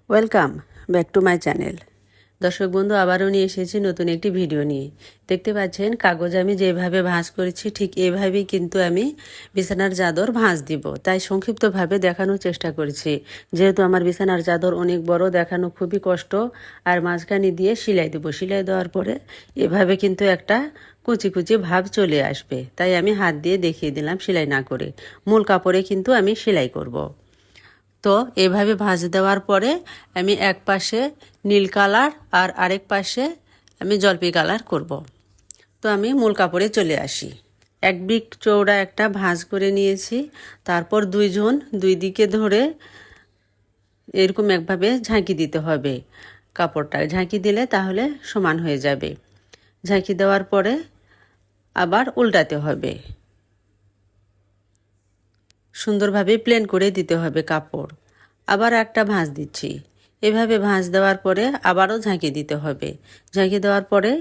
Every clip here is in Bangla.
Welcome back to my channel. দর্শক বন্ধু, আবারও নিয়ে এসেছি নতুন একটি ভিডিও নিয়ে। দেখতে পাচ্ছেন কাগজ আমি যেভাবে ভাঁজ করেছি ঠিক এভাবেই কিন্তু আমি বিছানার চাদর ভাঁজ দিব। তাই সংক্ষিপ্তভাবে দেখানোর চেষ্টা করেছি। যেহেতু আমার বিছানার চাদর অনেক বড়, দেখানো খুবই কষ্ট। আর মাঝখানে দিয়ে সেলাই দেবো। সেলাই দেওয়ার পরে এভাবে কিন্তু একটা কুচি কুচি ভাব চলে আসবে। তাই আমি হাত দিয়ে দেখিয়ে দিলাম সেলাই না করে। মূল কাপড়ে কিন্তু আমি সেলাই করব। তো এভাবে ভাঁজ দেওয়ার পরে আমি এক পাশে নীল কালার আর আরেক পাশে আমি জলপাই কালার করব। তো আমি মূল কাপড়ে চলে আসি। এক বিক চৌড়া একটা ভাঁজ করে নিয়েছি। তারপর দুইজন দুই দিকে ধরে এরকম একভাবে ঝাঁকি দিতে হবে। কাপড়টা ঝাঁকি দিলে তাহলে সমান হয়ে যাবে। ঝাঁকি দেওয়ার পরে আবার উল্টাতে হবে। সুন্দরভাবে প্লেন করে দিতে হবে কাপড়। আবার একটা ভাঁজ দিচ্ছি। এভাবে ভাঁজ দেওয়ার পরে আবারও ঝাঁকি দিতে হবে। ঝাঁকি দেওয়ার পরে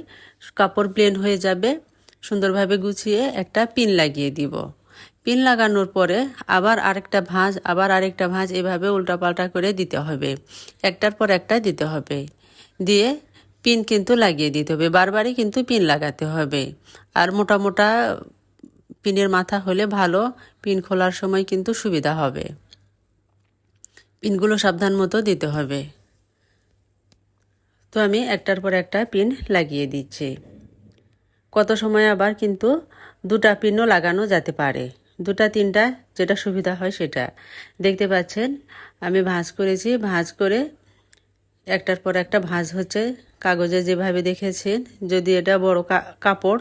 কাপড় প্লেন হয়ে যাবে। সুন্দরভাবে গুছিয়ে একটা পিন লাগিয়ে দিব। পিন লাগানোর পরে আবার আরেকটা ভাঁজ এভাবে উল্টাপাল্টা করে দিতে হবে। একটার পর একটা দিতে হবে। দিয়ে পিন কিন্তু লাগিয়ে দিতে হবে। বারবারই কিন্তু পিন লাগাতে হবে। আর মোটা মোটা পিনের মাথা হলে ভালো, পিন খোলার সময় কিন্তু সুবিধা হবে। পিনগুলো সাবধান মতো দিতে হবে। তো আমি একটার পর একটা পিন লাগিয়ে দিচ্ছি। কত সময় আবার কিন্তু দুটা পিনও লাগানো যেতে পারে, দুটা তিনটা যেটা সুবিধা হয় সেটা। দেখতে পাচ্ছেন আমি ভাঁজ করেছি। ভাঁজ করে একটার পর একটা ভাঁজ হচ্ছে। কাগজে যেভাবে দেখেছেন, যদি এটা বড় কাপড়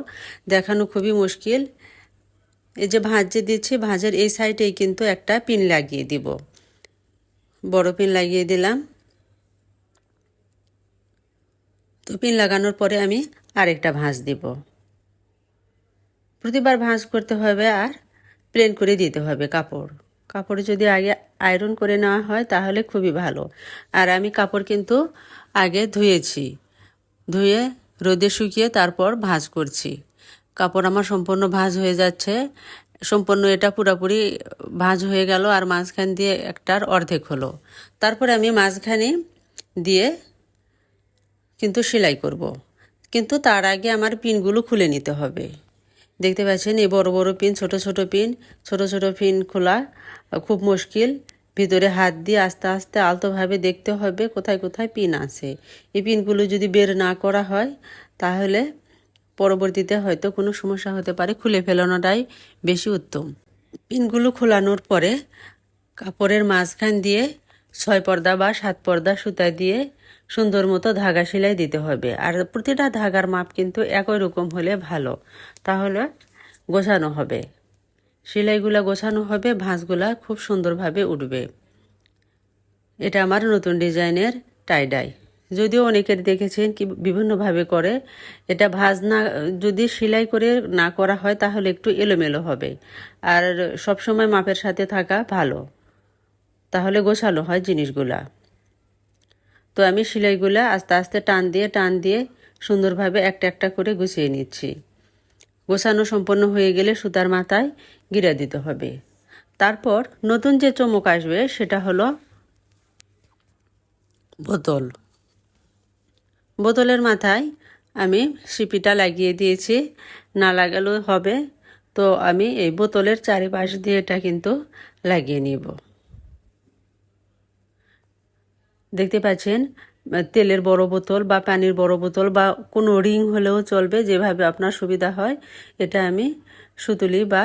দেখানো খুবই মুশকিল। এই যে ভাঁজ যে দিচ্ছি, ভাঁজের এই সাইডেই কিন্তু একটা পিন লাগিয়ে দিব। বড় পিন লাগিয়ে দিলাম। তো পিন লাগানোর পরে আমি আরেকটা ভাঁজ দিব। প্রতিবার ভাঁজ করতে হবে আর প্লেন করে দিতে হবে কাপড়। কাপড় যদি আগে আয়রন করে নেওয়া হয় তাহলে খুবই ভালো। আর আমি কাপড় কিন্তু আগে ধুয়েছি। ধুয়ে রোদে শুকিয়ে তারপর ভাঁজ করছি। কাপড় আমার সম্পূর্ণ ভাঁজ হয়ে যাচ্ছে। সম্পূর্ণ এটা পুরোপুরি ভাঁজ হয়ে গেল আর মাঝখান দিয়ে একটার অর্ধেক হলো। তারপরে আমি মাঝখানে দিয়ে কিন্তু সেলাই করব। কিন্তু তার আগে আমার পিনগুলো খুলে নিতে হবে। দেখতে পাচ্ছেন এই বড় বড় পিন, ছোট ছোট পিন খোলা খুব মুশকিল। ভিতরে হাত দিয়ে আস্তে আস্তে আলতোভাবে দেখতে হবে কোথায় কোথায় পিন আছে। এই পিনগুলো যদি বের না করা হয় তাহলে পরবর্তীতে হয়তো কোনো সমস্যা হতে পারে। খুলে ফেলানোটাই বেশি উত্তম। পিনগুলো খোলানোর পরে কাপড়ের মাঝখান দিয়ে 6 পর্দা বা 7 পর্দা সুতা দিয়ে সুন্দর মতো ধাগা সেলাই দিতে হবে। আর প্রতিটা ধাগার মাপ কিন্তু একই রকম হলে ভালো, তাহলে গোছানো হবে। সেলাইগুলা গোছানো হবে, ভাঁজগুলা খুব সুন্দরভাবে উঠবে। এটা আমার নতুন ডিজাইনের টাইডাই। যদিও অনেকের দেখেছেন কি বিভিন্নভাবে করে। এটা ভাঁজ না যদি সেলাই করে না করা হয় তাহলে একটু এলোমেলো হবে। আর সবসময় মাপের সাথে থাকা ভালো, তাহলে গোছানো হয় জিনিসগুলা। তো আমি সেলাইগুলা আস্তে আস্তে টান দিয়ে সুন্দরভাবে একটা একটা করে গুছিয়ে নিচ্ছি। গোছানো সম্পন্ন হয়ে গেলে সুতার মাথায় গিরা দিতে হবে। তারপর নতুন যে চমক আসবে সেটা হলো বোতলের মাথায় আমি সিপিটা লাগিয়ে দিয়েছি। না লাগালেও হবে। তো আমি এই বোতলের চারিপাশ দিয়ে এটা কিন্তু লাগিয়ে নিব। দেখতে পাচ্ছেন তেলের বড় বোতল বা পানির বড় বোতল বা কোনো রিং হলেও চলবে, যেভাবে আপনার সুবিধা হয়। এটা আমি সুতুলি বা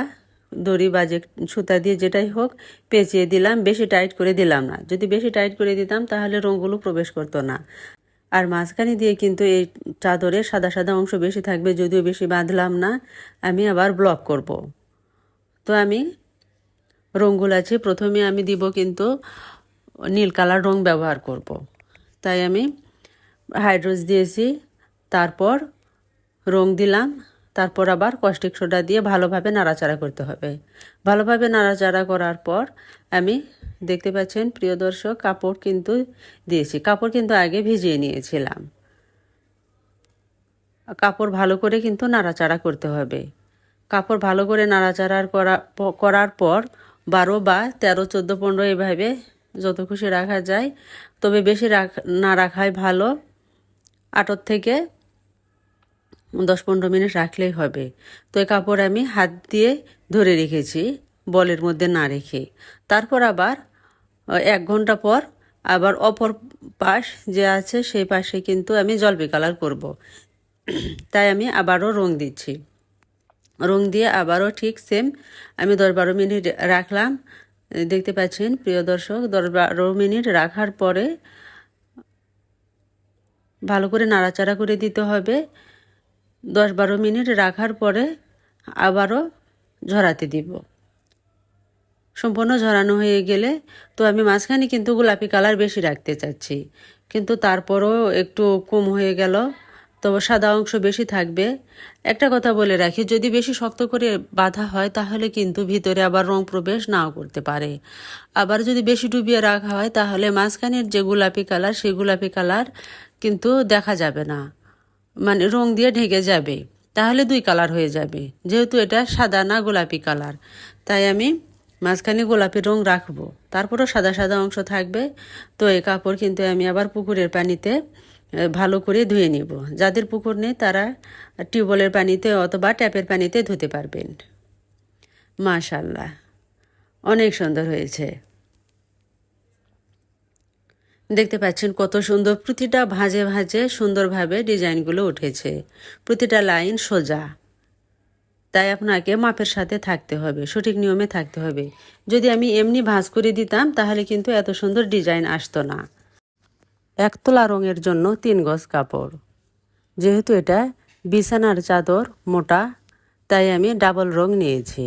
দড়ি বা যে সুতা দিয়ে যেটাই হোক পেঁচিয়ে দিলাম। বেশি টাইট করে দিলাম না। যদি বেশি টাইট করে দিতাম তাহলে রঙগুলো প্রবেশ করতো না। আর মাঝখানে দিয়ে কিন্তু এই চাদরের সাদা সাদা অংশ বেশি থাকবে। যদিও বেশি বাঁধলাম না, আমি আবার ব্লক করব। তো আমি রঙগুলো আছে, প্রথমে আমি দিব কিন্তু নীল কালার রং ব্যবহার করব। তাই আমি হাইড্রোজ দিয়েছি, তারপর রং দিলাম, তারপর আবার কস্টিক সোডা দিয়ে ভালোভাবে নাড়াচাড়া করতে হবে। ভালোভাবে নাড়াচাড়া করার পর আমি দেখতে পাচ্ছেন প্রিয় দর্শক, কাপড় কিন্তু দিয়েছি। কাপড় কিন্তু আগে ভিজিয়ে নিয়েছিলাম। কাপড় ভালো করে কিন্তু নাড়াচাড়া করতে হবে। কাপড় ভালো করে নাড়াচাড়া করার পর 12 বা 13, 14, 15 এভাবে যত খুশি রাখা যায়, তবে বেশি না রাখাই ভালো। 8 থেকে 10-15 মিনিট রাখলেই হবে। তো এই কাপড় আমি হাত দিয়ে ধরে রেখেছি, বলের মধ্যে না রেখে। তারপর আবার 1 ঘন্টা পর আবার অপর পাশ যে আছে সেই পাশে কিন্তু আমি জলপাই কালার করব। তাই আমি আবারও রং দিচ্ছি। রং দিয়ে আবারও ঠিক সেম আমি 10-12 মিনিট রাখলাম। দেখতে পাচ্ছেন প্রিয় দর্শক, 10-12 মিনিট রাখার পরে ভালো করে নাড়াচাড়া করে দিতে হবে। 10-12 মিনিট রাখার পরে আবারও ঝরাতে দিব। সম্পূর্ণ ঝরানো হয়ে গেলে তো আমি মাঝখানে কিন্তু গোলাপি কালার বেশি রাখতে চাচ্ছি, কিন্তু তারপরও একটু কম হয়ে গেল, তবে সাদা অংশ বেশি থাকবে। একটা কথা বলে রাখি, যদি বেশি শক্ত করে বাঁধা হয় তাহলে কিন্তু ভিতরে আবার রং প্রবেশ নাও করতে পারে। আবার যদি বেশি ডুবিয়ে রাখা হয় তাহলে মাঝখানের যে গোলাপি কালার সেই গোলাপি কালার কিন্তু দেখা যাবে না, মানে রং দিয়ে ঢেকে যাবে, তাহলে 2 কালার হয়ে যাবে। যেহেতু এটা সাদা না গোলাপি কালার, তাই আমি মাঝখানে গোলাপি রং রাখবো, তারপরও সাদা সাদা অংশ থাকবে। তো এই কাপড় কিন্তু আমি আবার পুকুরের পানিতে ভালো করে ধুয়ে নিব। যাদের পুকুর নেই তারা টিউবওয়েলের পানিতে অথবা ট্যাপের পানিতে ধুতে পারবেন। মাশাআল্লাহ, অনেক সুন্দর হয়েছে। দেখতে পাচ্ছেন কত সুন্দর, প্রতিটা ভাঁজে ভাঁজে সুন্দরভাবে ডিজাইনগুলো উঠেছে, প্রতিটা লাইন সোজা। তাই আপনাকে মাপের সাথে থাকতে হবে, সঠিক নিয়মে থাকতে হবে। যদি আমি এমনি ভাঁজ করে দিতাম তাহলে কিন্তু এত সুন্দর ডিজাইন আসতো না। 1 তোলা রঙের জন্য 3 গজ কাপড়। যেহেতু এটা বিছানার চাদর মোটা, তাই আমি ডাবল রং নিয়েছি।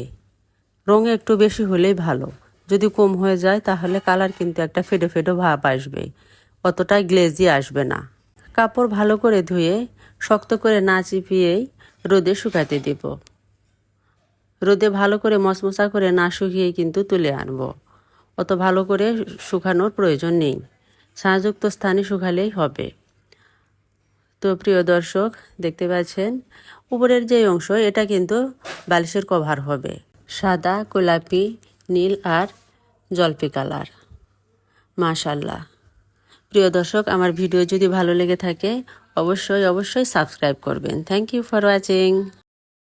রং একটু বেশি হলেই ভালো, যদি কম হয়ে যায় তাহলে কালার কিন্তু একটা ফেডো ফেডো ভাব আসবে, অতটা গ্লেজি আসবে না। কাপড় ভালো করে ধুয়ে শক্ত করে না চিপিয়েই রোদে শুকাতে দেব। রোদে ভালো করে মচমচা করে না শুকিয়ে কিন্তু তুলে আনব, অত ভালো করে শুকানোর প্রয়োজন নেই, ছায়াযুক্ত স্থানে শুকালেই হবে। তো প্রিয় দর্শক, দেখতে পাচ্ছেন উপরের যে অংশ এটা কিন্তু বালিশের কভার হবে, সাদা, গোলাপি, নীল আর জলপাই কালার। মাশাআল্লাহ। প্রিয় দর্শক, আমার ভিডিও যদি ভালো লেগে থাকে অবশ্যই সাবস্ক্রাইব করবেন। Thank you for watching.